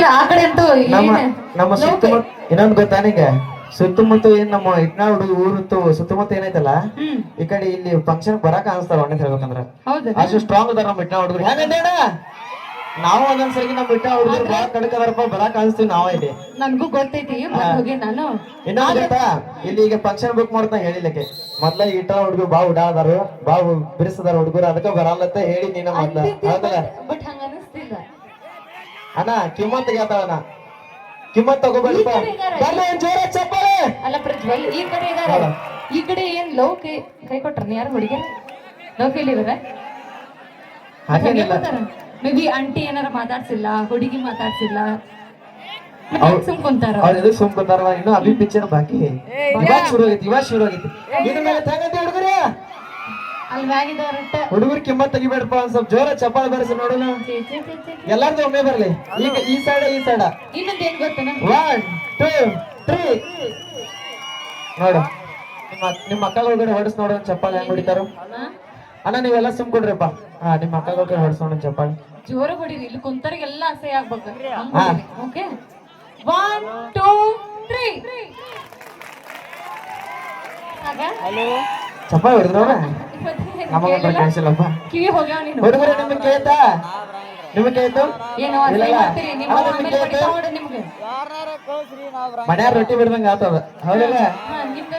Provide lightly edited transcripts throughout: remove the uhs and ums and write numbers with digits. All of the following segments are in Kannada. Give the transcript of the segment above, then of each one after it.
ಇಲ್ಲ ಆ ಕಡೆ ಅಂತೂ ನಮ್ಮ ಸುತ್ತಮುತ್ತ ಇನ್ನೊಂದು ಗೊತ್ತಾ ನಿಂಗೆ ಸುತ್ತಮುತ್ತ ಏನ್ ನಮ್ಮ ಇಟ್ನಾಳ್ ಊರು ಸುತ್ತಮುತ್ತ ಏನೈತಲ್ಲ ಈ ಕಡೆ ಇಲ್ಲಿ ಫಂಕ್ಷನ್ ಬರಾಕ ಅನ್ಸ್ತಾರ ಒಳ್ಳೆ ಹೇಳ್ಬೇಕಂದ್ರ ಅಷ್ಟು ಸ್ಟ್ರಾಂಗ್ ಅದಾರ ನಮ್ಮ ಇಟ್ನಾಳ್ ಹುಡುಗರು ಹೆಂಗಂದೇಣ ನಾವು ಒಂದೊಂದ್ಸರಿ ನಮ್ಮ ಇಟ್ಟ ಹುಡುಗರು ಬಾಳ ಕಡಕ್ ಅದಾರಪ್ಪ ಬರಾಕ್ ಅನ್ಸ್ತೀವಿ ನಾವ ಇಲ್ಲಿ ನನ್ಗೂ ಗೊತ್ತೈತಿ ನಾನು ಇನ್ನೊಂದು ಗೊತ್ತಾ ಇಲ್ಲಿ ಈಗ ಫಂಕ್ಷನ್ ಬುಕ್ ಮಾಡ್ತಾ ಹೇಳಿಲ್ಲಕ್ಕೆ ಮೊದ್ಲ ಇಟ್ಟ ಹುಡುಗರು ಬಾ ಉಡಾದಾರು ಬಾ ಬಿಡಿಸದಾರ ಹುಡುಗರು ಅದಕ್ಕ ಬರಲ್ಲತ್ತ ಹೇಳಿ ನೀನ ಮೊದ್ಲ ಹೌದಲ್ಲ ಬಟ್ ಹಂಗ ಅನಿಸ್ತಿಲ್ಲ ಅಣ್ಣ ಕಿಮ್ಮತ್ ತೆಗಿತಾಳಣ್ಣ ಕಿಮ್ಮತ್ ತಗೋಬೇಡಪ್ಪ ಜೋರ ಚಪ್ಪಾಳೆ ಅಲ್ಲ ಪ್ರಜ್ವಲ್ ಈ ಕಡೆ ಇದಾರೆ ಈ ಕಡೆ ಏನ್ ಲವ್ ಕೈ ಕೊಟ್ರ ಯಾರು ಹುಡುಗಿ ಲವ್ ಕೇಳಿದಾರೆ ಮೇ ಬಿ ಆಂಟಿ ಏನಾರ ಮಾತಾಡ್ಸಿಲ್ಲ ಹುಡುಗಿ ಮಾತಾಡ್ಸಿಲ್ಲ ಸುಮ್ಕೊಂತಾರ ಅವ್ರು ಸುಮ್ಕೊಂತಾರ ಇನ್ನು ಅಭಿ ಪಿಕ್ಚರ್ ಬಾಕಿ ಇವಾಗ ಶುರು ಆಗೈತಿ ಇದ್ರ ಮೇಲೆ ತಂಗಂತೆ ಹುಡುಗರೇ ಅಲ್ಲಿ ಮ್ಯಾಗಿದವ್ರಟ್ಟ ಹುಡುಗರು ಕಿಮ್ಮತ್ ತೆಗಿಬೇಡಪ್ಪ ಒಂದ್ ಸ್ವಲ್ಪ ಜೋರ ಚಪ್ಪಾಳೆ ಬರೆಸಿ ನೋಡೋಣ ಎಲ್ಲಾರ್ದು ಒಮ್ಮೆ ಬರ್ಲಿ ಈಗ ಈ ಸೈಡ್ ಇನ್ನೊಂದ್ ಏನ್ ಗೊತ್ತೇನ 1 2 3 ನೋಡು ನಿಮ್ಮ ಅಕ್ಕಗಳ ಕಡೆ ಹೊಡಿಸ್ ನೋಡೋಣ ಚಪ್ಪಾಳೆ ಹೆಂಗ್ ಹೊಡಿತಾರ ಅಣ್ಣ ನೀವೆಲ್ಲ ಸುಮ್ಕೊಡ್ರಿಪ್ಪ ನಿಮ್ಮ ಅಕ್ಕಗಳ ಕಡೆ ಹೊಡಿಸ್ ನೋಡೋಣ ಚಪ್ಪಾಳೆ ಜೋರ ಹೊಡಿರಿ ಇಲ್ಲಿ ಕುಂತರಿಗೆಲ್ಲ ಅಸಹ್ಯ ಆಗ್ಬೇಕು ಓಕೆ 1 2 3 ಹಲೋ ಚಪ್ಪಾಳೆ ಹೊಡೆದ್ರವ ನಮಗಂತ ಕೇಳಿಸಿಲ್ಲಪ್ಪ ಕಿವಿ ಹೋಗ್ಯಾವ ನೀನು ಹುಡುಗರೇ ನಿಮಗೆ ಕೇಳ್ತಾ ನಿಮಗೆ ಕೇಳ್ತು ಏನೋ ಮನ್ಯಾರ ರೊಟ್ಟಿ ಬಿಡ್ದಂಗ ಆತದ ಹೌದಲ್ಲ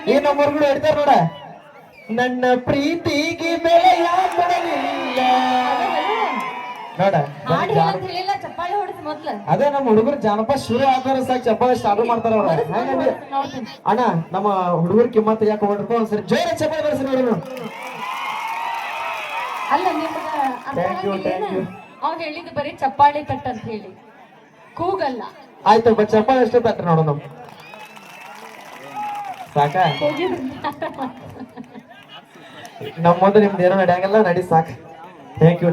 ಈ ನಮ್ಮ ಹುಡುಗರು ಹೇಳ್ತಾರ ನೋಡ ನನ್ನ ಪ್ರೀತಿಗೆ ಬೆಲೆ ಯಾಕಲಿಲ್ಲ ನೋಡ ಅದೇ ನಮ್ಮ ಹುಡುಗರು ಜಾನಪದ ಶುರು ಆದಾರ ಸಾಕು ಚಪ್ಪಾಳೆ ಸ್ಟಾರ್ಟ್ ಮಾಡ್ತಾರ ಅವ್ರ ಅಣ್ಣ ನಮ್ಮ ಹುಡುಗರು ಕಿಮ್ಮತ್ ಯಾಕೆ ಹೊಡ್ಕೊ ಒಂದ್ಸರಿ ಜೋರ ಚಪ್ಪಾಳೆ ಬರ್ಸಿ ನೋಡೋಣ ಅಲ್ಲ ಅವ್ನು ಹೇಳಿದ್ದು ಬರೀ ಚಪ್ಪಾಳೆ ತಟ್ಟ ಅಂತ ಹೇಳಿ ಕೂಗಲ್ಲ ಆಯ್ತು ಬಟ್ ಚಪ್ಪಾಳೆ ಅಷ್ಟೇ ತಟ್ಟ ನೋಡೋಣ ಸಾಕ ನಮ್ಮ ಮುಂದೆ ನಿಮ್ದು ಏನೋ ನಡೆಯಂಗಲ್ಲ ನಡಿ ಸಾಕು ಥ್ಯಾಂಕ್ ಯು